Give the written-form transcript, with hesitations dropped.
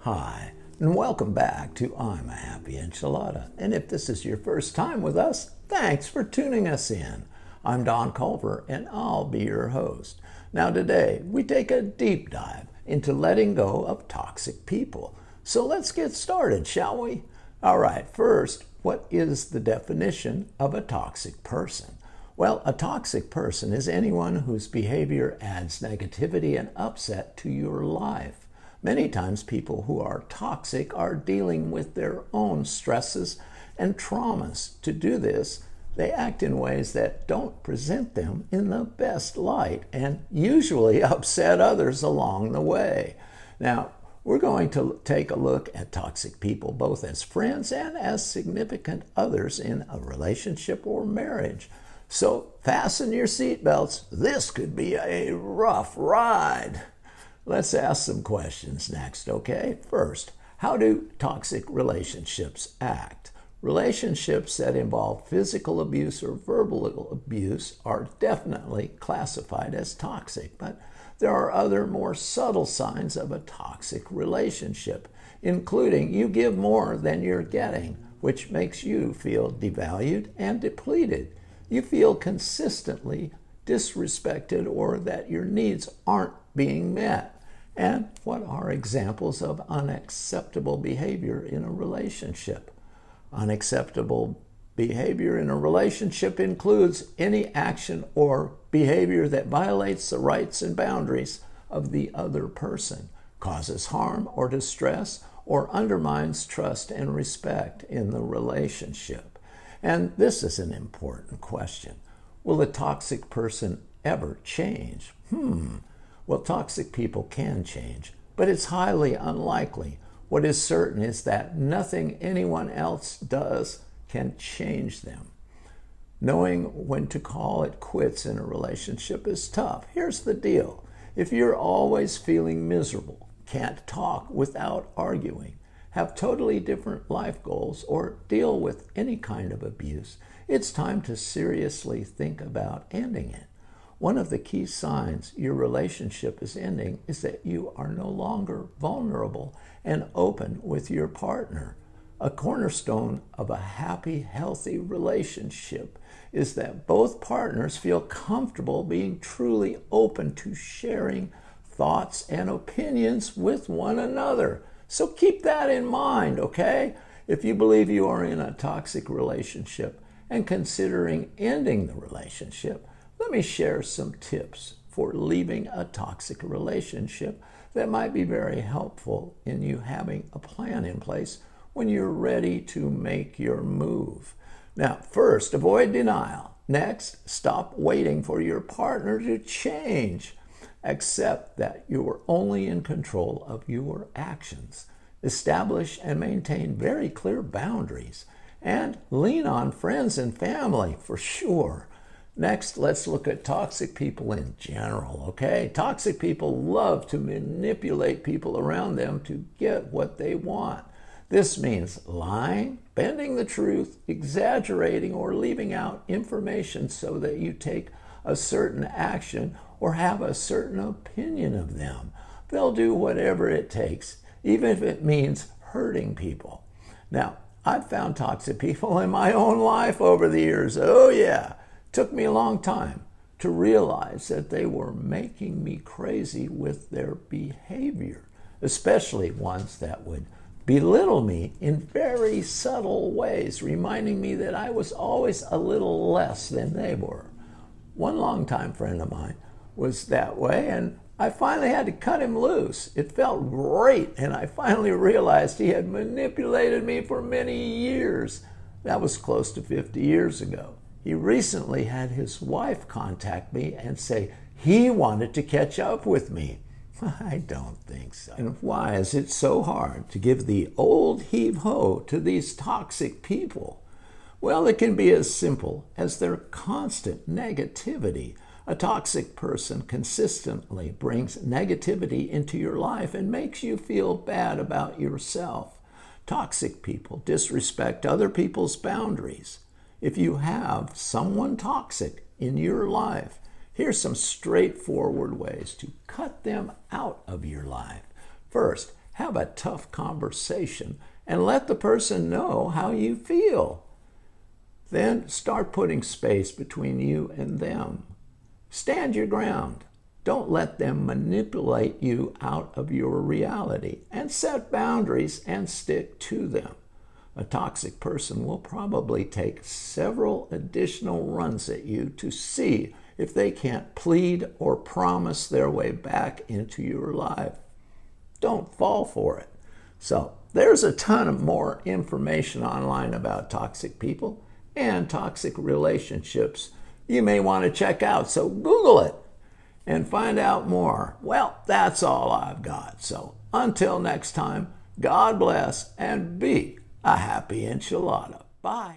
Hi, and welcome back to I'm a Happy Enchilada. And if this is your first time with us, thanks for tuning us in. I'm Don Culver, and I'll be your host. Now today, we take a deep dive into letting go of toxic people. So let's get started, shall we? All right, first, what is the definition of a toxic person? Well, a toxic person is anyone whose behavior adds negativity and upset to your life. Many times people who are toxic are dealing with their own stresses and traumas. To do this, they act in ways that don't present them in the best light and usually upset others along the way. Now, we're going to take a look at toxic people both as friends and as significant others in a relationship or marriage. So fasten your seatbelts. This could be a rough ride. Let's ask some questions next, okay? First, how do toxic relationships act? Relationships that involve physical abuse or verbal abuse are definitely classified as toxic, but there are other more subtle signs of a toxic relationship, including you give more than you're getting, which makes you feel devalued and depleted. You feel consistently disrespected or that your needs aren't being met. And what are examples of unacceptable behavior in a relationship? Unacceptable behavior in a relationship includes any action or behavior that violates the rights and boundaries of the other person, causes harm or distress, or undermines trust and respect in the relationship. And this is an important question. Will a toxic person ever change? Well, toxic people can change, but it's highly unlikely. What is certain is that nothing anyone else does can change them. Knowing when to call it quits in a relationship is tough. Here's the deal. If you're always feeling miserable, can't talk without arguing, have totally different life goals, or deal with any kind of abuse, it's time to seriously think about ending it. One of the key signs your relationship is ending is that you are no longer vulnerable and open with your partner. A cornerstone of a happy, healthy relationship is that both partners feel comfortable being truly open to sharing thoughts and opinions with one another. So keep that in mind, okay? If you believe you are in a toxic relationship and considering ending the relationship, let me share some tips for leaving a toxic relationship that might be very helpful in you having a plan in place when you're ready to make your move. Now, first, avoid denial. Next, stop waiting for your partner to change. Accept that you are only in control of your actions. Establish and maintain very clear boundaries. And lean on friends and family for sure. Next, let's look at toxic people in general, okay? Toxic people love to manipulate people around them to get what they want. This means lying, bending the truth, exaggerating, or leaving out information so that you take a certain action or have a certain opinion of them. They'll do whatever it takes, even if it means hurting people. Now, I've found toxic people in my own life over the years. Oh yeah. Took me a long time to realize that they were making me crazy with their behavior, especially ones that would belittle me in very subtle ways, reminding me that I was always a little less than they were. One longtime friend of mine was that way, and I finally had to cut him loose. It felt great, and I finally realized he had manipulated me for many years. That was close to 50 years ago. He recently had his wife contact me and say he wanted to catch up with me. I don't think so. And why is it so hard to give the old heave-ho to these toxic people? Well, it can be as simple as their constant negativity. A toxic person consistently brings negativity into your life and makes you feel bad about yourself. Toxic people disrespect other people's boundaries. If you have someone toxic in your life, here's some straightforward ways to cut them out of your life. First, have a tough conversation and let the person know how you feel. Then start putting space between you and them. Stand your ground. Don't let them manipulate you out of your reality, and set boundaries and stick to them. A toxic person will probably take several additional runs at you to see if they can't plead or promise their way back into your life. Don't fall for it. So there's a ton of more information online about toxic people and toxic relationships you may want to check out. So Google it and find out more. Well, that's all I've got. So until next time, God bless and be a happy enchilada. Bye.